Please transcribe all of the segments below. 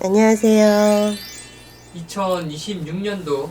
안녕하세요. 2026년도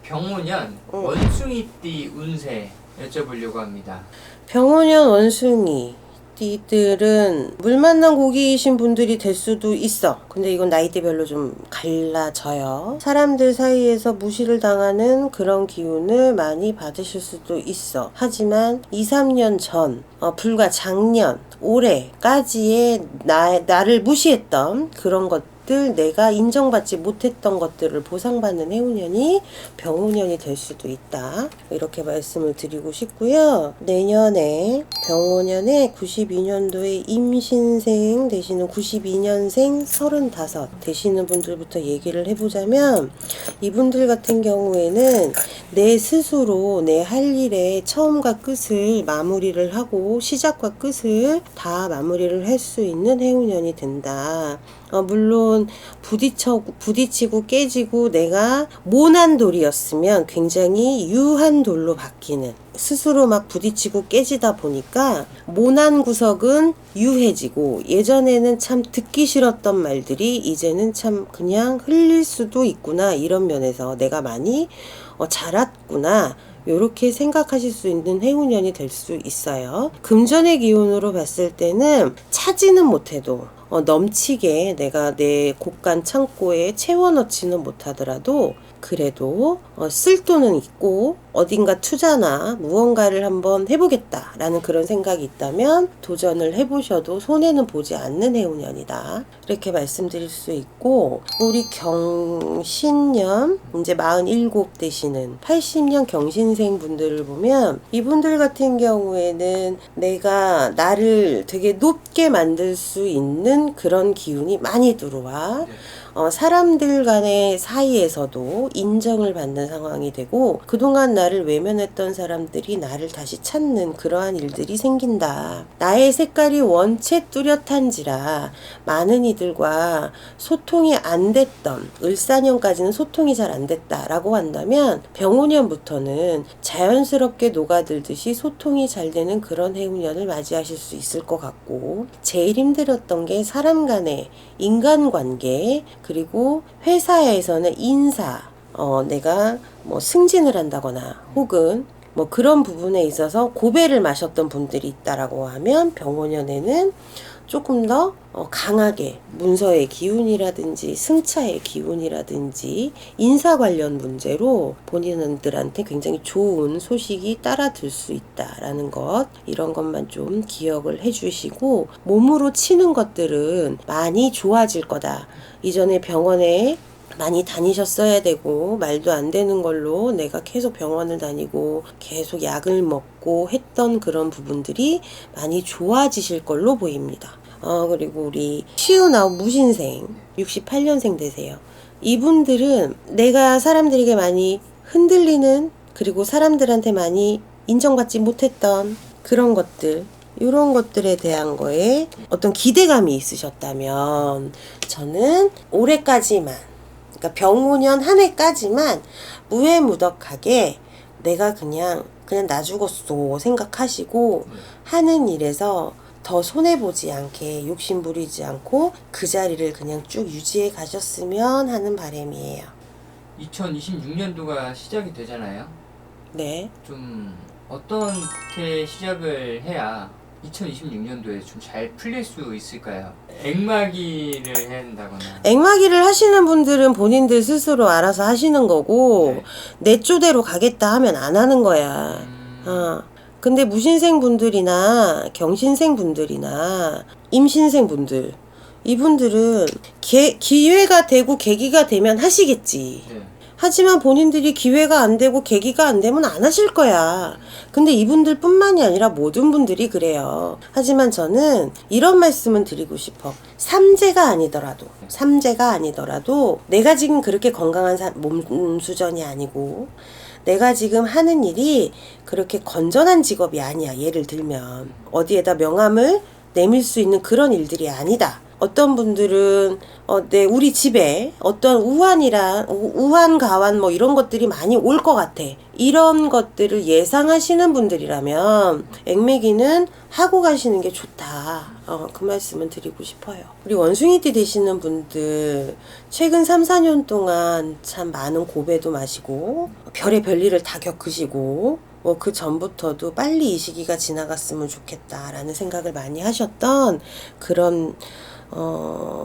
병오년 원숭이띠 운세 여쭤보려고 합니다. 병오년 원숭이 띠들은 물 만난 고기이신 분들이 될 수도 있어. 근데 이건 나이대별로 좀 갈라져요. 사람들 사이에서 무시를 당하는 그런 기운을 많이 받으실 수도 있어. 하지만 2, 3년 전, 불과 작년, 올해까지의 나를 무시했던 그런 것들, 내가 인정받지 못했던 것들을 보상받는 해운년이 병오년이 될 수도 있다. 이렇게 말씀을 드리고 싶고요. 내년에 병오년에 92년도에 임신생 되시는 92년생 35 되시는 분들부터 얘기를 해보자면, 이분들 같은 경우에는 내 스스로 내 할 일의 처음과 끝을 마무리를 하고 시작과 끝을 다 마무리를 할 수 있는 해운년이 된다. 물론 부딪히고 깨지고 내가 모난 돌이었으면 굉장히 유한 돌로 바뀌는, 스스로 막 부딪히고 깨지다 보니까 모난 구석은 유해지고, 예전에는 참 듣기 싫었던 말들이 이제는 참 그냥 흘릴 수도 있구나, 이런 면에서 내가 많이 자랐구나, 요렇게 생각하실 수 있는 해운년이 될 수 있어요. 금전의 기운으로 봤을 때는 차지는 못해도 넘치게 내가 내 곳간 창고에 채워넣지는 못하더라도 그래도 쓸 돈은 있고 어딘가 투자나 무언가를 한번 해보겠다라는 그런 생각이 있다면 도전을 해보셔도 손해는 보지 않는 해운년이다, 이렇게 말씀드릴 수 있고, 우리 경신년 이제 47 되시는 80년 경신생 분들을 보면, 이분들 같은 경우에는 내가 나를 되게 높게 만들 수 있는 그런 기운이 많이 들어와. 사람들 간의 사이에서도 인정을 받는 상황이 되고, 그동안 나를 외면했던 사람들이 나를 다시 찾는 그러한 일들이 생긴다. 나의 색깔이 원체 뚜렷한지라 많은 이들과 소통이 안 됐던, 을사년까지는 소통이 잘 안 됐다라고 한다면 병오년부터는 자연스럽게 녹아들듯이 소통이 잘 되는 그런 해운년을 맞이하실 수 있을 것 같고, 제일 힘들었던 게 사람 간의 인간관계, 그리고 회사에서는 인사, 내가 뭐 승진을 한다거나 혹은 뭐 그런 부분에 있어서 고배를 마셨던 분들이 있다라고 하면 병오년에는 조금 더 강하게 문서의 기운이라든지 승차의 기운이라든지 인사 관련 문제로 본인들한테 굉장히 좋은 소식이 따라들 수 있다라는 것, 이런 것만 좀 기억을 해주시고, 몸으로 치는 것들은 많이 좋아질 거다. 이전에 병원에 많이 다니셨어야 되고 말도 안 되는 걸로 내가 계속 병원을 다니고 계속 약을 먹고 했던 그런 부분들이 많이 좋아지실 걸로 보입니다. 그리고 우리 59 무신생 68년생 되세요. 이분들은 내가 사람들에게 많이 흔들리는, 그리고 사람들한테 많이 인정받지 못했던 그런 것들, 이런 것들에 대한 거에 어떤 기대감이 있으셨다면, 저는 올해까지만, 그러니까 병오년 한 해까지만 무해무덕하게 내가 그냥 나 죽었어 생각하시고 하는 일에서 더 손해보지 않게 욕심 부리지 않고 그 자리를 그냥 쭉 유지해 가셨으면 하는 바람이에요. 2026년도가 시작이 되잖아요. 네. 좀 어떻게 시작을 해야 2026년도에 좀 잘 풀릴 수 있을까요? 액마기를 해야 된다거나. 액마기를 하시는 분들은 본인들 스스로 알아서 하시는 거고, 내 쪼대로 가겠다 하면 안 하는 거야. 근데 무신생 분들이나 경신생 분들이나 임신생 분들, 이분들은 기회가 되고 계기가 되면 하시겠지. 하지만 본인들이 기회가 안 되고 계기가 안 되면 안 하실 거야. 근데 이분들 뿐만이 아니라 모든 분들이 그래요. 하지만 저는 이런 말씀은 드리고 싶어. 삼재가 아니더라도 내가 지금 그렇게 건강한 몸 수준이 아니고, 내가 지금 하는 일이 그렇게 건전한 직업이 아니야. 예를 들면 어디에다 명함을 내밀 수 있는 그런 일들이 아니다. 어떤 분들은 우리 집에 어떤 우한 가환 뭐 이런 것들이 많이 올 것 같아. 이런 것들을 예상하시는 분들이라면 액매기는 하고 가시는 게 좋다. 그 말씀은 드리고 싶어요. 우리 원숭이띠 되시는 분들 최근 3, 4년 동안 참 많은 고배도 마시고 별의 별일을 다 겪으시고 그 전부터도 빨리 이 시기가 지나갔으면 좋겠다라는 생각을 많이 하셨던 그런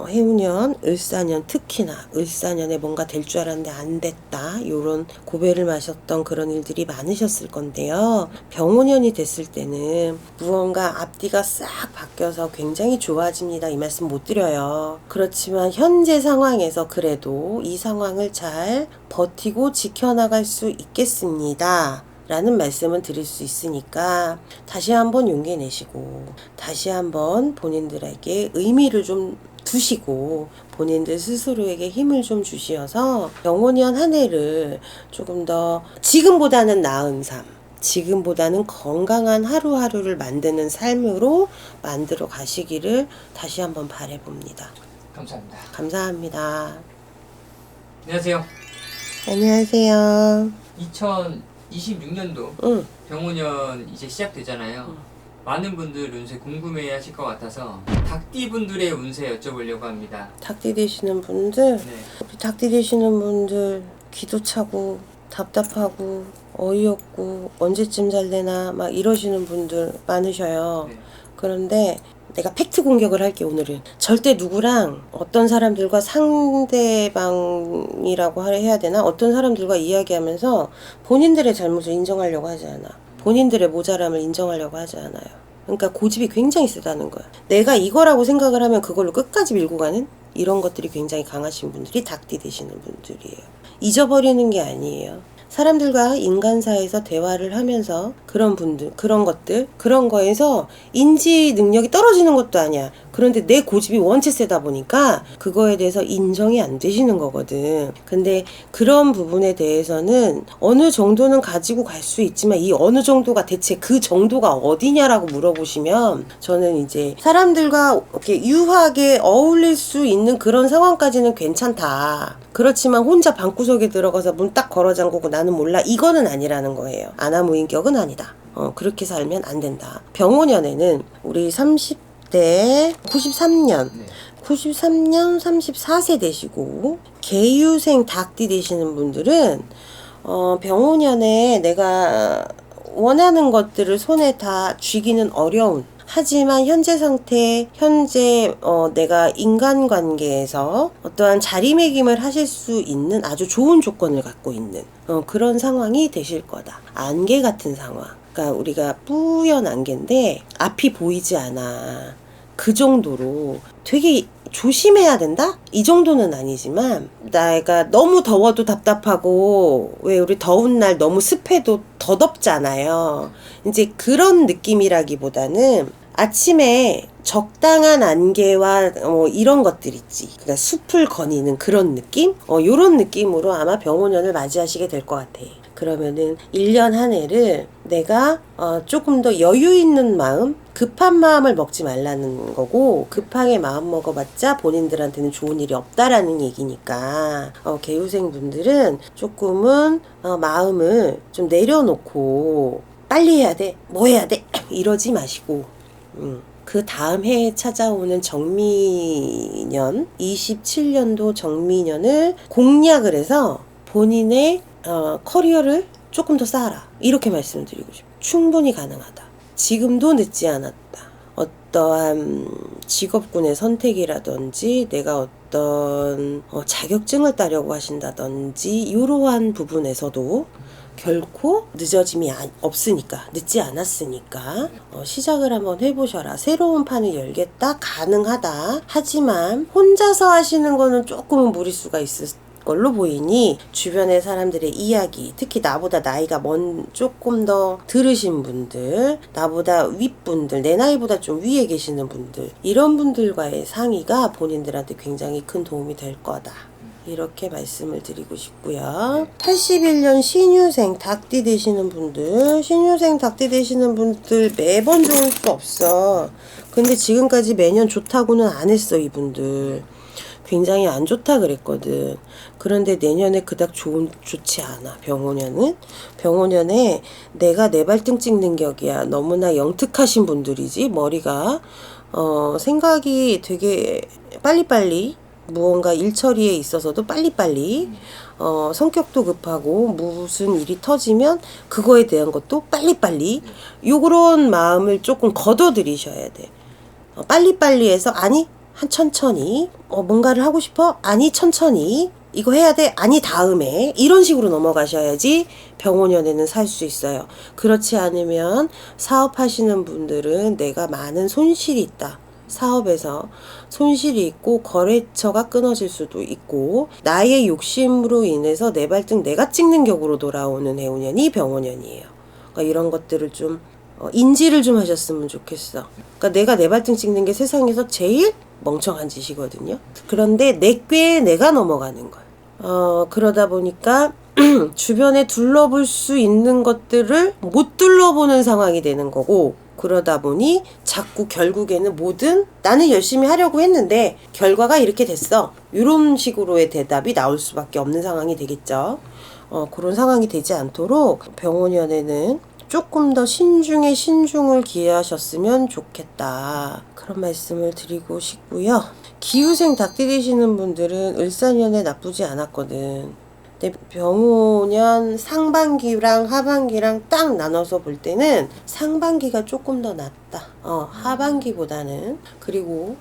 해운년, 을사년, 특히나 을사년에 뭔가 될 줄 알았는데 안 됐다. 요런 고배를 마셨던 그런 일들이 많으셨을 건데요. 병오년이 됐을 때는 무언가 앞뒤가 싹 바뀌어서 굉장히 좋아집니다. 이 말씀 못 드려요. 그렇지만 현재 상황에서 그래도 이 상황을 잘 버티고 지켜나갈 수 있겠습니다. 라는 말씀은 드릴 수 있으니까 다시 한번 용기 내시고 다시 한번 본인들에게 의미를 좀 두시고 본인들 스스로에게 힘을 좀 주시어서 병오년 한 해를 조금 더 지금보다는 나은 삶, 지금보다는 건강한 하루하루를 만드는 삶으로 만들어 가시기를 다시 한번 바라봅니다. 감사합니다. 감사합니다. 안녕하세요. 안녕하세요. 2026년도 병오년 이제 시작되잖아요. 많은 분들 운세 궁금해 하실 것 같아서 닭띠 분들의 운세 여쭤보려고 합니다. 닭띠 되시는 분들, 네. 우리 닭띠 되시는 분들 기도 차고 답답하고 어이없고 언제쯤 잘 되나 막 이러시는 분들 많으셔요. 네. 그런데 내가 팩트 공격을 할게. 오늘은 절대 누구랑 어떤 사람들과 상대방이라고 해야 되나, 어떤 사람들과 이야기하면서 본인들의 잘못을 인정하려고 하지 않아. 본인들의 모자람을 인정하려고 하지 않아요. 그러니까 고집이 굉장히 세다는 거야. 내가 이거라고 생각을 하면 그걸로 끝까지 밀고 가는 이런 것들이 굉장히 강하신 분들이 닭띠 되시는 분들이에요. 잊어버리는 게 아니에요. 사람들과 인간사에서 대화를 하면서 그런 분들, 그런 것들, 그런 거에서 인지 능력이 떨어지는 것도 아니야. 그런데 내 고집이 원체 세다 보니까 그거에 대해서 인정이 안 되시는 거거든. 근데 그런 부분에 대해서는 어느 정도는 가지고 갈 수 있지만 이 어느 정도가 대체 그 정도가 어디냐라고 물어보시면 저는 이제 사람들과 이렇게 유하게 어울릴 수 있는 그런 상황까지는 괜찮다. 그렇지만 혼자 방구석에 들어가서 문 딱 걸어 잠그고 나는 몰라, 이거는 아니라는 거예요. 아나무인격은 아니다. 그렇게 살면 안 된다. 병오년에는 우리 30대 93년 네. 93년 34세 되시고 계유생 닭띠 되시는 분들은 병오년에 내가 원하는 것들을 손에 다 쥐기는 어려운, 하지만 현재 상태, 현재 내가 인간관계에서 어떠한 자리매김을 하실 수 있는 아주 좋은 조건을 갖고 있는 그런 상황이 되실 거다. 안개 같은 상황. 그러니까 우리가 뿌연 안개인데 앞이 보이지 않아. 그 정도로 되게 조심해야 된다? 이 정도는 아니지만 내가 너무 더워도 답답하고, 왜 우리 더운 날 너무 습해도 더 덥잖아요. 이제 그런 느낌이라기보다는 아침에 적당한 안개와 이런 것들 있지. 그러니까 숲을 거니는 그런 느낌? 요런 느낌으로 아마 병오년을 맞이하시게 될 것 같아. 그러면은 1년 한 해를 내가 조금 더 여유 있는 마음, 급한 마음을 먹지 말라는 거고, 급하게 마음 먹어봤자 본인들한테는 좋은 일이 없다라는 얘기니까 개유생 분들은 조금은 마음을 좀 내려놓고 빨리 해야 돼, 뭐 해야 돼 이러지 마시고, 그 다음 해에 찾아오는 정미년, 27년도 정미년을 공략을 해서 본인의 커리어를 조금 더 쌓아라, 이렇게 말씀드리고 싶어요. 충분히 가능하다. 지금도 늦지 않았다. 어떠한 직업군의 선택이라든지 내가 어떤 자격증을 따려고 하신다든지 이러한 부분에서도 결코 늦어짐이 없으니까, 늦지 않았으니까 시작을 한번 해보셔라. 새로운 판을 열겠다, 가능하다. 하지만 혼자서 하시는 거는 조금은 무리수가 있을 걸로 보이니 주변의 사람들의 이야기, 특히 나보다 나이가 조금 더 들으신 분들, 나보다 윗분들, 내 나이보다 좀 위에 계시는 분들, 이런 분들과의 상의가 본인들한테 굉장히 큰 도움이 될 거다. 이렇게 말씀을 드리고 싶고요. 81년 신유생 닭띠 되시는 분들, 신유생 닭띠 되시는 분들 매번 좋을 수 없어. 근데 지금까지 매년 좋다고는 안 했어. 이분들 굉장히 안 좋다 그랬거든. 그런데 내년에 그닥 좋지 않아. 병오년에 내가 내 발등 찍는 격이야. 너무나 영특하신 분들이지. 머리가 생각이 되게 빨리빨리, 무언가 일 처리에 있어서도 빨리빨리, 성격도 급하고 무슨 일이 터지면 그거에 대한 것도 빨리빨리, 요런 마음을 조금 걷어들이셔야 돼. 빨리빨리 해서 아니 한 천천히, 뭔가를 하고 싶어? 아니 천천히, 이거 해야 돼? 아니 다음에, 이런 식으로 넘어가셔야지 병오년에는 살 수 있어요. 그렇지 않으면 사업하시는 분들은 내가 많은 손실이 있다. 사업에서 손실이 있고 거래처가 끊어질 수도 있고, 나의 욕심으로 인해서 내 발등 내가 찍는 격으로 돌아오는 해오년이 병오년이에요. 그러니까 이런 것들을 좀 인지를 좀 하셨으면 좋겠어. 그러니까 내가 내 발등 찍는 게 세상에서 제일 멍청한 짓이거든요. 그런데 내 꾀에 내가 넘어가는 거예요. 그러다 보니까 주변에 둘러볼 수 있는 것들을 못 둘러보는 상황이 되는 거고, 그러다 보니 자꾸 결국에는 뭐든 나는 열심히 하려고 했는데 결과가 이렇게 됐어. 이런 식으로의 대답이 나올 수밖에 없는 상황이 되겠죠. 그런 상황이 되지 않도록 병오년에는 조금 더 신중에 신중을 기하셨으면 좋겠다. 그런 말씀을 드리고 싶고요. 기후생 닭띠 되시는 분들은 을사년에 나쁘지 않았거든. 근데 병오년 상반기랑 하반기랑 딱 나눠서 볼 때는 상반기가 조금 더 낫다. 하반기보다는. 그리고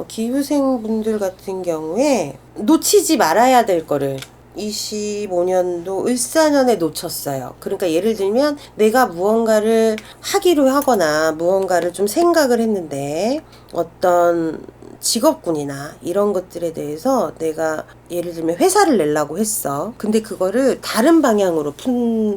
기후생 분들 같은 경우에 놓치지 말아야 될 거를 25년도 을사년에 놓쳤어요. 그러니까 예를 들면 내가 무언가를 하기로 하거나 무언가를 좀 생각을 했는데 어떤 직업군이나 이런 것들에 대해서 내가 예를 들면 회사를 내려고 했어. 근데 그거를 다른 방향으로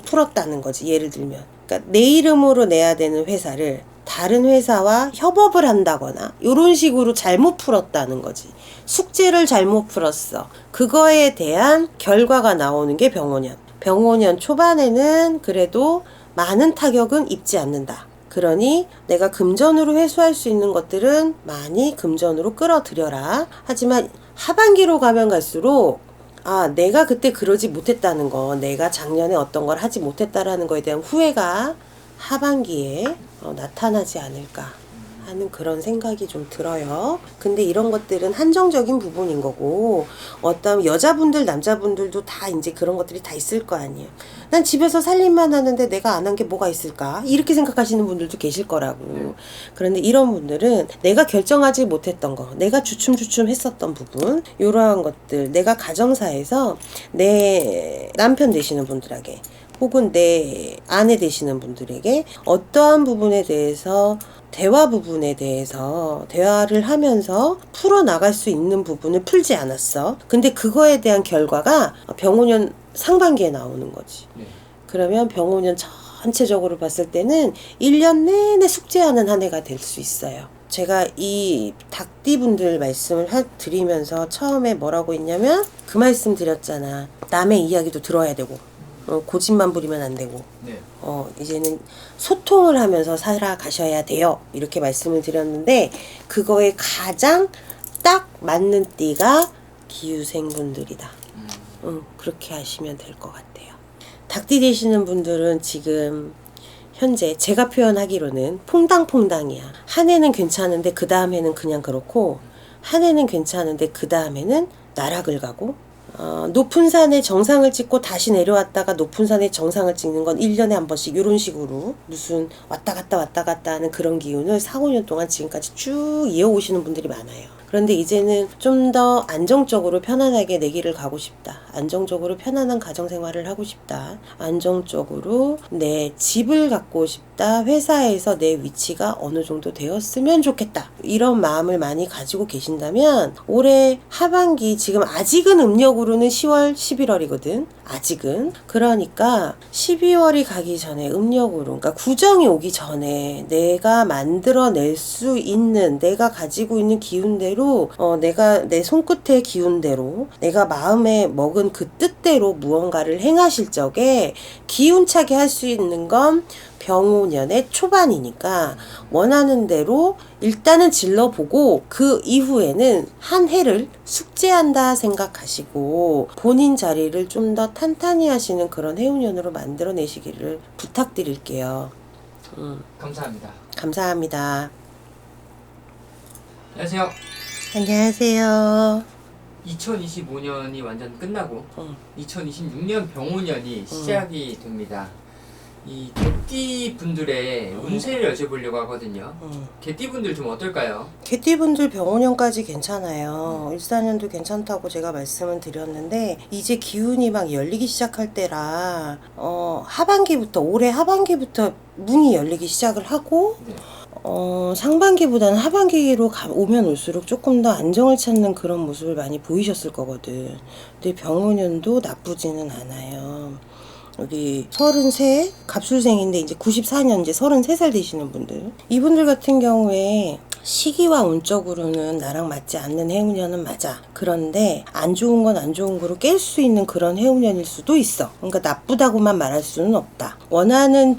풀었다는 거지. 예를 들면 그러니까 내 이름으로 내야 되는 회사를 다른 회사와 협업을 한다거나 이런 식으로 잘못 풀었다는 거지. 숙제를 잘못 풀었어. 그거에 대한 결과가 나오는 게 병오년. 병오년 초반에는 그래도 많은 타격은 입지 않는다. 그러니 내가 금전으로 회수할 수 있는 것들은 많이 금전으로 끌어들여라. 하지만 하반기로 가면 갈수록 내가 그때 그러지 못했다는 거, 내가 작년에 어떤 걸 하지 못했다라는 거에 대한 후회가 하반기에 나타나지 않을까 하는 그런 생각이 좀 들어요. 근데 이런 것들은 한정적인 부분인 거고, 어떤 여자분들 남자분들도 다 이제 그런 것들이 다 있을 거 아니에요. 난 집에서 살림만 하는데 내가 안 한 게 뭐가 있을까, 이렇게 생각하시는 분들도 계실 거라고. 그런데 이런 분들은 내가 결정하지 못했던 거, 내가 주춤주춤 했었던 부분, 이러한 것들, 내가 가정사에서 내 남편 되시는 분들에게 혹은 내 아내 되시는 분들에게 어떠한 부분에 대해서 대화 부분에 대해서 대화를 하면서 풀어나갈 수 있는 부분을 풀지 않았어. 근데 그거에 대한 결과가 병오년 상반기에 나오는 거지. 그러면 병오년 전체적으로 봤을 때는 1년 내내 숙제하는 한 해가 될 수 있어요. 제가 이 닭띠분들 말씀을 드리면서 처음에 뭐라고 했냐면 그 말씀 드렸잖아. 남의 이야기도 들어야 되고 고집만 부리면 안 되고 이제는 소통을 하면서 살아가셔야 돼요. 이렇게 말씀을 드렸는데 그거에 가장 딱 맞는 띠가 기후생 분들이다. 그렇게 하시면 될 것 같아요. 닭띠 되시는 분들은 지금 현재 제가 표현하기로는 퐁당퐁당이야. 한 해는 괜찮은데 그 다음 해는 그냥 그렇고, 한 해는 괜찮은데 그 다음 해는 나락을 가고, 높은 산에 정상을 찍고 다시 내려왔다가 높은 산에 정상을 찍는 건 1년에 한 번씩 이런 식으로 무슨 왔다 갔다 하는 그런 기운을 4, 5년 동안 지금까지 쭉 이어오시는 분들이 많아요. 그런데 이제는 좀 더 안정적으로 편안하게 내 길을 가고 싶다. 안정적으로 편안한 가정생활을 하고 싶다. 안정적으로 내 집을 갖고 싶다. 회사에서 내 위치가 어느 정도 되었으면 좋겠다. 이런 마음을 많이 가지고 계신다면 올해 하반기, 지금 아직은 음력으로는 10월, 11월이거든. 아직은. 그러니까 12월이 가기 전에 음력으로, 그러니까 구정이 오기 전에 내가 만들어낼 수 있는, 내가 가지고 있는 기운대로, 내가 내 손끝의 기운대로, 내가 마음에 먹은 그 뜻대로 무언가를 행하실 적에 기운차게 할 수 있는 건 병오년의 초반이니까 원하는 대로 일단은 질러보고 그 이후에는 한 해를 숙제한다 생각하시고 본인 자리를 좀 더 탄탄히 하시는 그런 해운년으로 만들어내시기를 부탁드릴게요. 감사합니다. 감사합니다. 안녕하세요. 안녕하세요. 2025년이 완전 끝나고 2026년 병오년이 시작이 됩니다. 이 개띠 분들의 운세를 여쭤보려고 하거든요. 개띠 분들 좀 어떨까요? 개띠분들 병오년까지 괜찮아요. 일사년도 괜찮다고 제가 말씀을 드렸는데 이제 기운이 막 열리기 시작할 때라 하반기부터, 올해 하반기부터 문이 열리기 시작을 하고 네. 상반기보다는 하반기로 오면 올수록 조금 더 안정을 찾는 그런 모습을 많이 보이셨을 거거든. 근데 병오년도 나쁘지는 않아요. 우리 33 갑술생인데 이제 94년 이제 33살 되시는 분들, 이분들 같은 경우에 시기와 운적으로는 나랑 맞지 않는 해운년은 맞아. 그런데 안 좋은 건 안 좋은 거로 깰 수 있는 그런 해운년일 수도 있어. 그러니까 나쁘다고만 말할 수는 없다. 원하는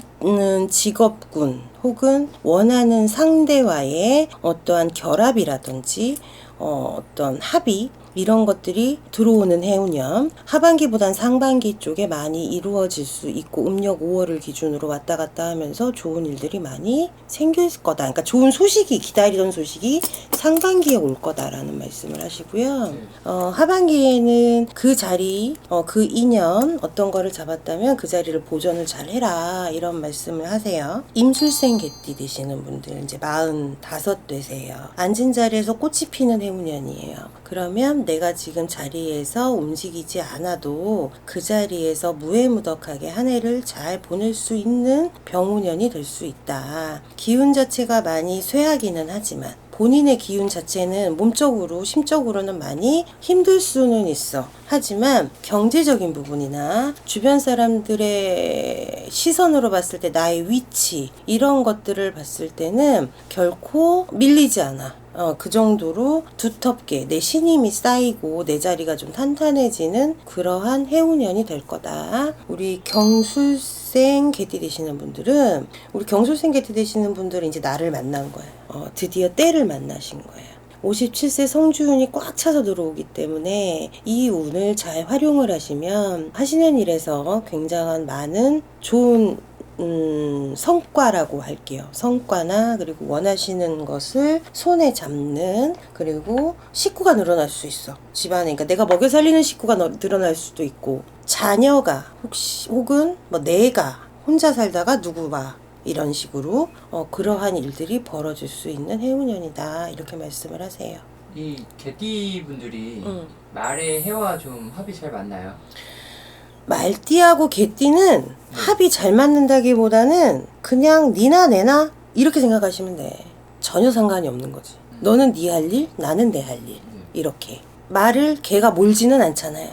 직업군 혹은 원하는 상대와의 어떠한 결합이라든지 어떤 합의, 이런 것들이 들어오는 해운년, 하반기보단 상반기 쪽에 많이 이루어질 수 있고 음력 5월을 기준으로 왔다 갔다 하면서 좋은 일들이 많이 생길 거다. 그러니까 좋은 소식이, 기다리던 소식이 상반기에 올 거다라는 말씀을 하시고요. 하반기에는 그 자리, 그 인연 어떤 거를 잡았다면 그 자리를 보존을 잘 해라, 이런 말씀을 하세요. 임술생 개띠 되시는 분들 이제 45 되세요. 앉은 자리에서 꽃이 피는 해운년이에요. 그러면 내가 지금 자리에서 움직이지 않아도 그 자리에서 무해무덕하게 한 해를 잘 보낼 수 있는 병오년이 될 수 있다. 기운 자체가 많이 쇠하기는 하지만 본인의 기운 자체는 몸적으로, 심적으로는 많이 힘들 수는 있어. 하지만 경제적인 부분이나 주변 사람들의 시선으로 봤을 때 나의 위치, 이런 것들을 봤을 때는 결코 밀리지 않아. 그 정도로 두텁게 내 신임이 쌓이고 내 자리가 좀 탄탄해지는 그러한 해운년이 될 거다. 우리 경술생 개띠 되시는 분들은, 우리 경술생 개띠 되시는 분들은 이제 나를 만난 거예요. 드디어 때를 만나신 거예요. 57세 성주운이 꽉 차서 들어오기 때문에 이 운을 잘 활용을 하시면 하시는 일에서 굉장한 많은 좋은 성과라고 할게요. 성과나, 그리고 원하시는 것을 손에 잡는, 그리고 식구가 늘어날 수 있어. 집안에. 그러니까 내가 먹여 살리는 식구가 늘어날 수도 있고, 자녀가 혹은 뭐 내가 혼자 살다가 누구와 이런 식으로 그러한 일들이 벌어질 수 있는 해운년이다, 이렇게 말씀을 하세요. 이 개띠 분들이 말의 해와 좀 합이 잘 맞나요? 말띠하고 개띠는 합이 잘 맞는다기보다는 그냥 니나 내나 이렇게 생각하시면 돼. 전혀 상관이 없는 거지. 너는 네 할 일, 나는 내 할 일. 이렇게. 말을 걔가 몰지는 않잖아요.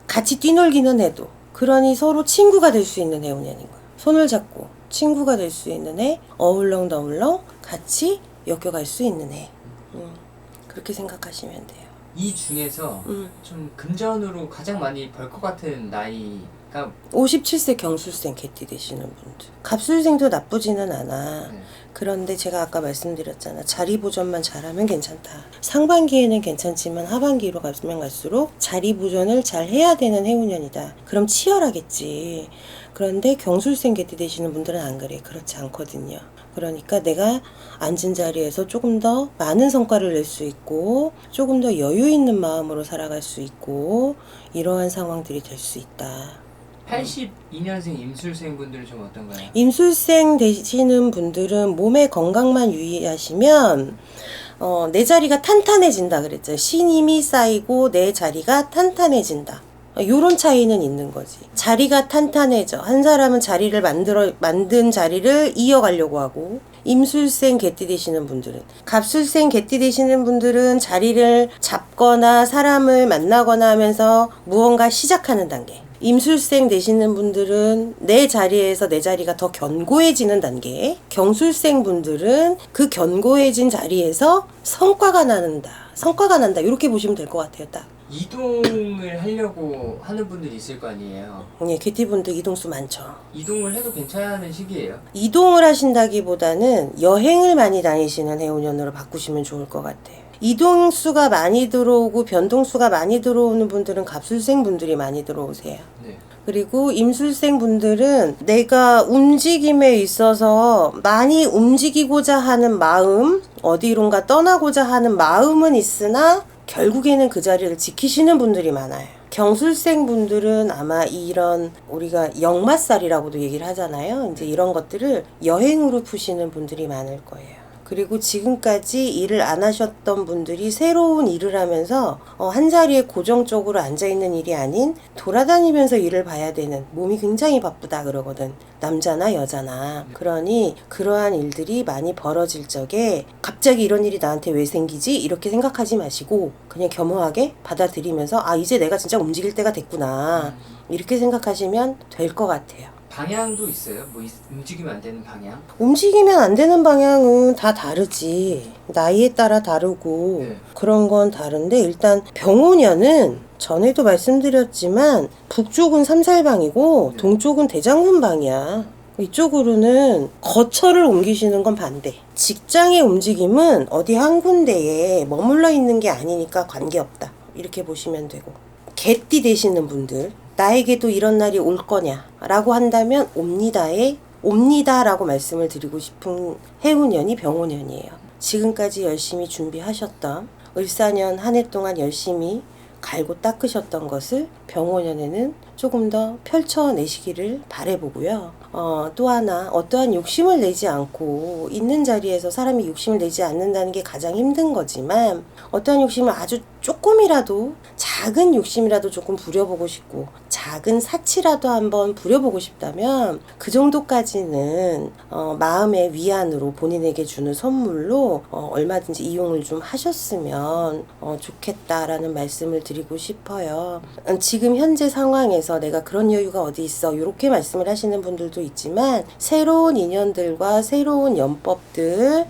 같이 뛰놀기는 해도. 그러니 서로 친구가 될 수 있는 해운년인 거야. 손을 잡고 친구가 될 수 있는 해, 어울렁더울렁 같이 엮여갈 수 있는 해. 그렇게 생각하시면 돼요. 이 중에서 좀 금전으로 가장 많이 벌 것 같은 나이가 57세 경술생 개띠 되시는 분들. 갑술생도 나쁘지는 않아. 네. 그런데 제가 아까 말씀드렸잖아. 자리 보존만 잘하면 괜찮다. 상반기에는 괜찮지만 하반기로 가면 갈수록 자리 보존을 잘 해야 되는 해운년이다. 그럼 치열하겠지. 그런데 경술생 개띠 되시는 분들은 안 그래. 그렇지 않거든요. 그러니까 내가 앉은 자리에서 조금 더 많은 성과를 낼 수 있고 조금 더 여유 있는 마음으로 살아갈 수 있고 이러한 상황들이 될 수 있다. 82년생 임술생 분들은 좀 어떤가요? 임술생 되시는 분들은 몸의 건강만 유의하시면 내 자리가 탄탄해진다 그랬죠. 신임이 쌓이고 내 자리가 탄탄해진다. 요런 차이는 있는 거지. 자리가 탄탄해져. 한 사람은 자리를 만든 자리를 이어가려고 하고, 임술생 개띠 되시는 분들은, 갑술생 개띠 되시는 분들은 자리를 잡거나 사람을 만나거나 하면서 무언가 시작하는 단계. 임술생 되시는 분들은 내 자리에서 내 자리가 더 견고해지는 단계, 경술생 분들은 그 견고해진 자리에서 성과가 난다 이렇게 보시면 될 것 같아요. 딱. 이동을 하려고 하는 분들이 있을 거 아니에요. 예, 개띠분들 이동수 많죠. 이동을 해도 괜찮은 시기예요. 이동을 하신다기보다는 여행을 많이 다니시는 해운년으로 바꾸시면 좋을 것 같아요. 이동수가 많이 들어오고 변동수가 많이 들어오는 분들은 갑술생 분들이 많이 들어오세요. 네. 그리고 임술생 분들은 내가 움직임에 있어서 많이 움직이고자 하는 마음, 어디론가 떠나고자 하는 마음은 있으나 결국에는 그 자리를 지키시는 분들이 많아요. 경술생 분들은 아마 이런 우리가 역마살이라고도 얘기를 하잖아요. 이제 이런 것들을 여행으로 푸시는 분들이 많을 거예요. 그리고 지금까지 일을 안 하셨던 분들이 새로운 일을 하면서 한 자리에 고정적으로 앉아있는 일이 아닌 돌아다니면서 일을 봐야 되는, 몸이 굉장히 바쁘다 그러거든. 남자나 여자나. 그러니 그러한 일들이 많이 벌어질 적에 갑자기 이런 일이 나한테 왜 생기지? 이렇게 생각하지 마시고 그냥 겸허하게 받아들이면서 아, 이제 내가 진짜 움직일 때가 됐구나. 이렇게 생각하시면 될 것 같아요. 방향도 있어요? 뭐 움직이면 안 되는 방향? 움직이면 안 되는 방향은 다 다르지. 나이에 따라 다르고 네. 그런 건 다른데, 일단 병오년은 전에도 말씀드렸지만 북쪽은 삼살방이고 네. 동쪽은 대장군방이야. 이쪽으로는 거처를 옮기시는 건 반대. 직장의 움직임은 어디 한 군데에 머물러 있는 게 아니니까 관계없다. 이렇게 보시면 되고, 개띠 되시는 분들, 나에게도 이런 날이 올 거냐 라고 한다면 옵니다라고 말씀을 드리고 싶은 해운년이 병오년이에요. 지금까지 열심히 준비하셨던, 을사년 한 해 동안 열심히 갈고 닦으셨던 것을 병오년에는 조금 더 펼쳐내시기를 바라보고요. 또 하나, 어떠한 욕심을 내지 않고 있는 자리에서 사람이 욕심을 내지 않는다는 게 가장 힘든 거지만, 어떠한 욕심을 아주 조금이라도, 작은 욕심이라도 조금 부려보고 싶고 작은 사치라도 한번 부려보고 싶다면 그 정도까지는 마음의 위안으로 본인에게 주는 선물로 얼마든지 이용을 좀 하셨으면 좋겠다라는 말씀을 드리고 싶어요. 지금 현재 상황에서 내가 그런 여유가 어디 있어 이렇게 말씀을 하시는 분들도 있지만, 새로운 인연들과 새로운 연법들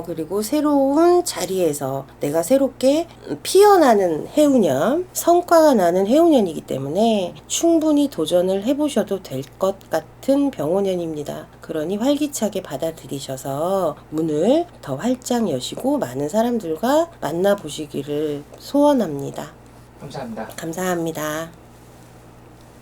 그리고 새로운 자리에서 내가 새롭게 피어나는 해운년, 성과가 나는 해운년이기 때문에 충분히 도전을 해보셔도 될 것 같은 병오년입니다. 그러니 활기차게 받아들이셔서 문을 더 활짝 여시고 많은 사람들과 만나보시기를 소원합니다. 감사합니다. 감사합니다.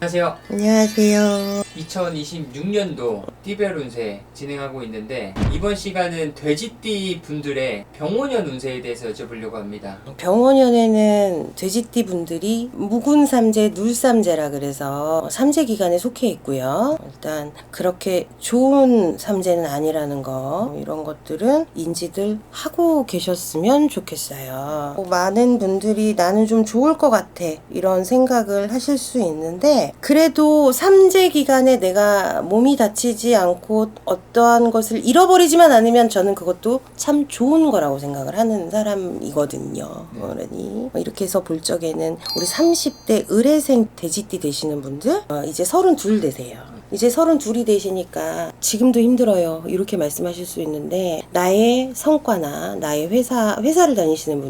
안녕하세요. 안녕하세요. 2026년도 띠별 운세 진행하고 있는데, 이번 시간은 돼지띠 분들의 병오년 운세에 대해서 여쭤보려고 합니다. 병오년에는 돼지띠 분들이 묵운삼재, 눌삼재라 그래서 삼재 기간에 속해 있고요. 일단 그렇게 좋은 삼재는 아니라는 거, 이런 것들은 인지들 하고 계셨으면 좋겠어요. 많은 분들이 나는 좀 좋을 것 같아 이런 생각을 하실 수 있는데, 그래도 삼재 기간에 내가 몸이 다치지 않고 어떠한 것을 잃어버리지만 않으면 저는 그것도 참 좋은 거라고 생각을 하는 사람이거든요. 그러니 이렇게 해서 볼 적에는 우리 30대 을해생 돼지띠 되시는 분들, 이제 32 되세요. 이제 32이 되시니까 지금도 힘들어요 이렇게 말씀하실 수 있는데, 나의 성과나 나의 회사를 다니시는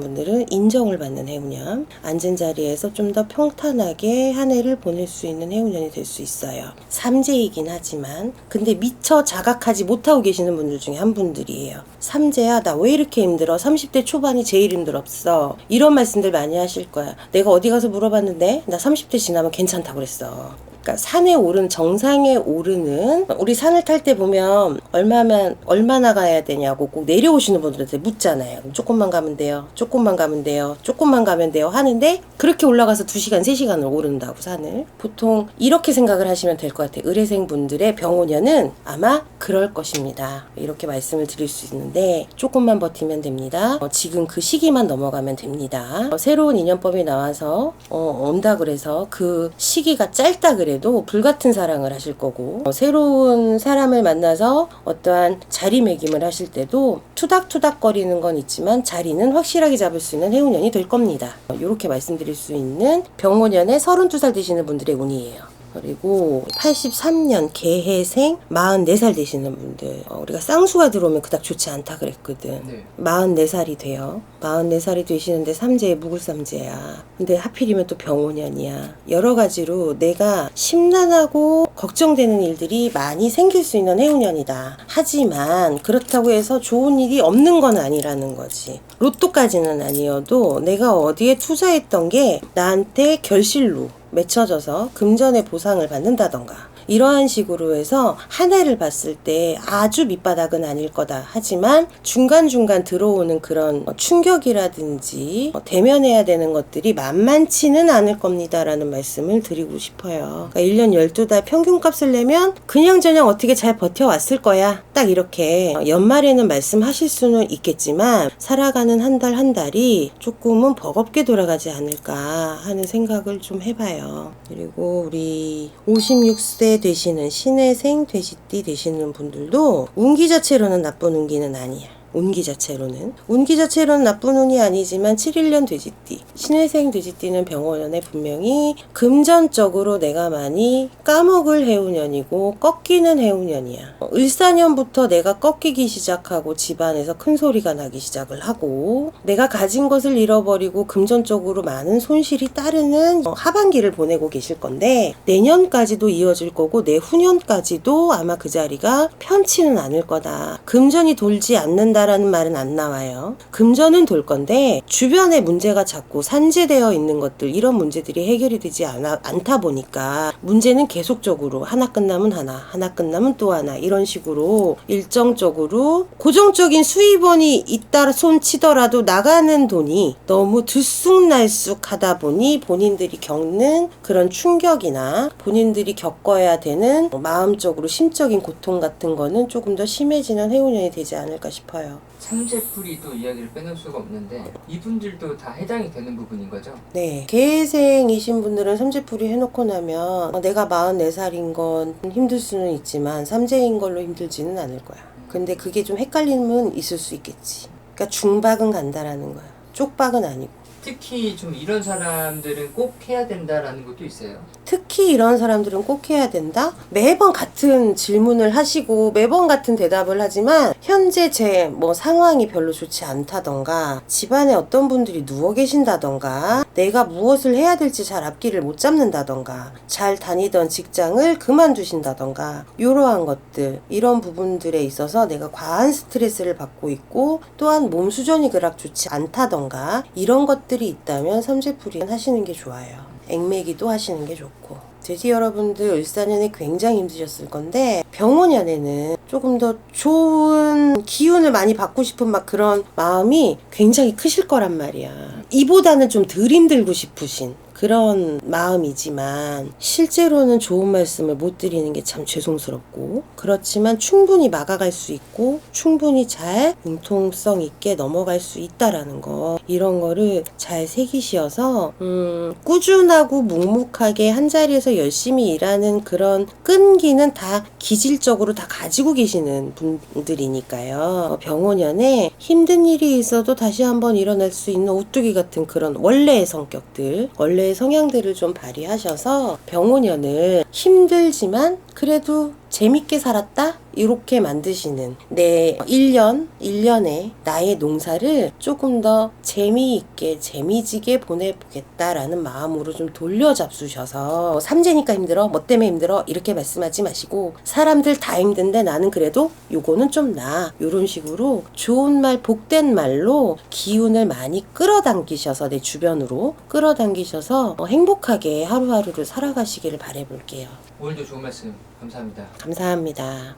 분들은 인정을 받는 해운년, 앉은 자리에서 좀 더 평탄하게 한 해를 보낼 수 있는 해운년이 될 수 있어요. 삼재이긴 하지만, 근데 미처 자각하지 못하고 계시는 분들 중에 한 분들이에요. 삼재야, 나 왜 이렇게 힘들어? 30대 초반이 제일 힘들었어. 이런 말씀들 많이 하실 거야. 내가 어디 가서 물어봤는데 나 30대 지나면 괜찮다고 그랬어. 그러니까 산에 오른, 정상에 오르는, 우리 산을 탈 때 보면 얼마나 가야 되냐고 꼭 내려오시는 분들한테 묻잖아요. 그럼 조금만 가면 돼요, 조금만 가면 돼요, 조금만 가면 돼요 하는데, 그렇게 올라가서 2시간 3시간을 오른다고 산을. 보통 이렇게 생각을 하시면 될 것 같아요. 을해생 분들의 병오년은 아마 그럴 것입니다. 이렇게 말씀을 드릴 수 있는데, 조금만 버티면 됩니다. 지금 그 시기만 넘어가면 됩니다. 새로운 인연법이 나와서 온다 그래서 그 시기가 짧다 그래도 때도 불같은 사랑을 하실 거고, 새로운 사람을 만나서 어떠한 자리매김을 하실 때도 투닥투닥거리는 건 있지만 자리는 확실하게 잡을 수 있는 해운년이 될 겁니다. 이렇게 말씀드릴 수 있는 병원년에 32살 되시는 분들의 운이에요. 그리고 83년 개해생 44살 되시는 분들, 우리가 쌍수가 들어오면 그닥 좋지 않다 그랬거든. 네. 44살이 돼요. 44살이 되시는데 삼재에 묵을삼재야. 근데 하필이면 또 병원년이야. 여러 가지로 내가 심란하고 걱정되는 일들이 많이 생길 수 있는 해운년이다. 하지만 그렇다고 해서 좋은 일이 없는 건 아니라는 거지. 로또까지는 아니어도 내가 어디에 투자했던 게 나한테 결실로 맺혀져서 금전의 보상을 받는다던가, 이러한 식으로 해서 한 해를 봤을 때 아주 밑바닥은 아닐 거다. 하지만 중간중간 들어오는 그런 충격이라든지 대면해야 되는 것들이 만만치는 않을 겁니다라는 말씀을 드리고 싶어요. 그러니까 1년 12달 평균값을 내면 그냥저냥 어떻게 잘 버텨왔을 거야. 딱 이렇게 연말에는 말씀하실 수는 있겠지만 살아가는 한 달 한 달이 조금은 버겁게 돌아가지 않을까 하는 생각을 좀 해봐요. 그리고 우리 56세 되시는 신해생 돼지띠 되시는 분들도 운기 자체로는 나쁜 운기는 아니야. 운기 자체로는 나쁜 운이 아니지만 7일년 돼지띠, 신해생 돼지띠는 병원년에 분명히 금전적으로 내가 많이 까먹을 해운년이고 꺾이는 해운년이야. 을사년부터 내가 꺾이기 시작하고 집안에서 큰 소리가 나기 시작을 하고 내가 가진 것을 잃어버리고 금전적으로 많은 손실이 따르는 하반기를 보내고 계실 건데, 내년까지도 이어질 거고 내후년까지도 아마 그 자리가 편치는 않을 거다. 금전이 돌지 않는다 라는 말은 안 나와요. 금전은 돌 건데 주변에 문제가 자꾸 산재되어 있는 것들, 이런 문제들이 해결이 되지 않다 보니까 문제는 계속적으로 하나 끝나면 하나 끝나면 또 하나, 이런 식으로 일정적으로 고정적인 수입원이 있다 손 치더라도 나가는 돈이 너무 들쑥날쑥 하다 보니 본인들이 겪는 그런 충격이나 본인들이 겪어야 되는 마음적으로 심적인 고통 같은 거는 조금 더 심해지는 해운년이 되지 않을까 싶어요. 삼재풀이 또 이야기를 빼놓을 수가 없는데 이분들도 다 해당이 되는 부분인 거죠? 네. 개해생이신 분들은 삼재풀이 해놓고 나면 내가 44살인 건 힘들 수는 있지만 삼재인 걸로 힘들지는 않을 거야. 근데 그게 좀 헷갈림은 있을 수 있겠지. 그러니까 중박은 간다라는 거야. 쪽박은 아니고. 특히 좀 이런 사람들은 꼭 해야 된다라는 것도 있어요. 특히 이런 사람들은 꼭 해야 된다? 매번 같은 질문을 하시고 매번 같은 대답을 하지만 현재 제 상황이 별로 좋지 않다던가, 집안에 어떤 분들이 누워 계신다던가, 내가 무엇을 해야 될지 잘 앞길을 못 잡는다던가, 잘 다니던 직장을 그만두신다던가, 이러한 것들, 이런 부분들에 있어서 내가 과한 스트레스를 받고 있고 또한 몸 수전이 그락 좋지 않다던가, 이런 것들이 있다면 삼재풀이 하시는 게 좋아요. 액매기도 하시는 게 좋고. 돼지 여러분들 을사년에 굉장히 힘드셨을 건데 병원년에는 조금 더 좋은 기운을 많이 받고 싶은 막 그런 마음이 굉장히 크실 거란 말이야. 이보다는 좀 덜 힘들고 싶으신 그런 마음이지만 실제로는 좋은 말씀을 못 드리는 게 참 죄송스럽고, 그렇지만 충분히 막아갈 수 있고 충분히 잘 융통성 있게 넘어갈 수 있다라는 거, 이런 거를 잘 새기시어서 꾸준하고 묵묵하게 한자리에서 열심히 일하는 그런 끈기는 다 기질적으로 다 가지고 계시는 분들이니까요. 병원년에 힘든 일이 있어도 다시 한번 일어날 수 있는 오뚜기 같은 그런 원래의 성격들, 원래의 성향들을 좀 발휘하셔서 병원년을 힘들지만 그래도 재밌게 살았다? 이렇게 만드시는 내 1년에 나의 농사를 조금 더 재미있게 재미지게 보내보겠다라는 마음으로 좀 돌려잡수셔서 삼재니까 힘들어? 뭐 때문에 힘들어? 이렇게 말씀하지 마시고 사람들 다 힘든데 나는 그래도 요거는 좀 나아, 요런 식으로 좋은 말, 복된 말로 기운을 많이 끌어당기셔서 내 주변으로 끌어당기셔서 행복하게 하루하루를 살아가시기를 바라볼게요. 오늘도 좋은 말씀 감사합니다. 감사합니다.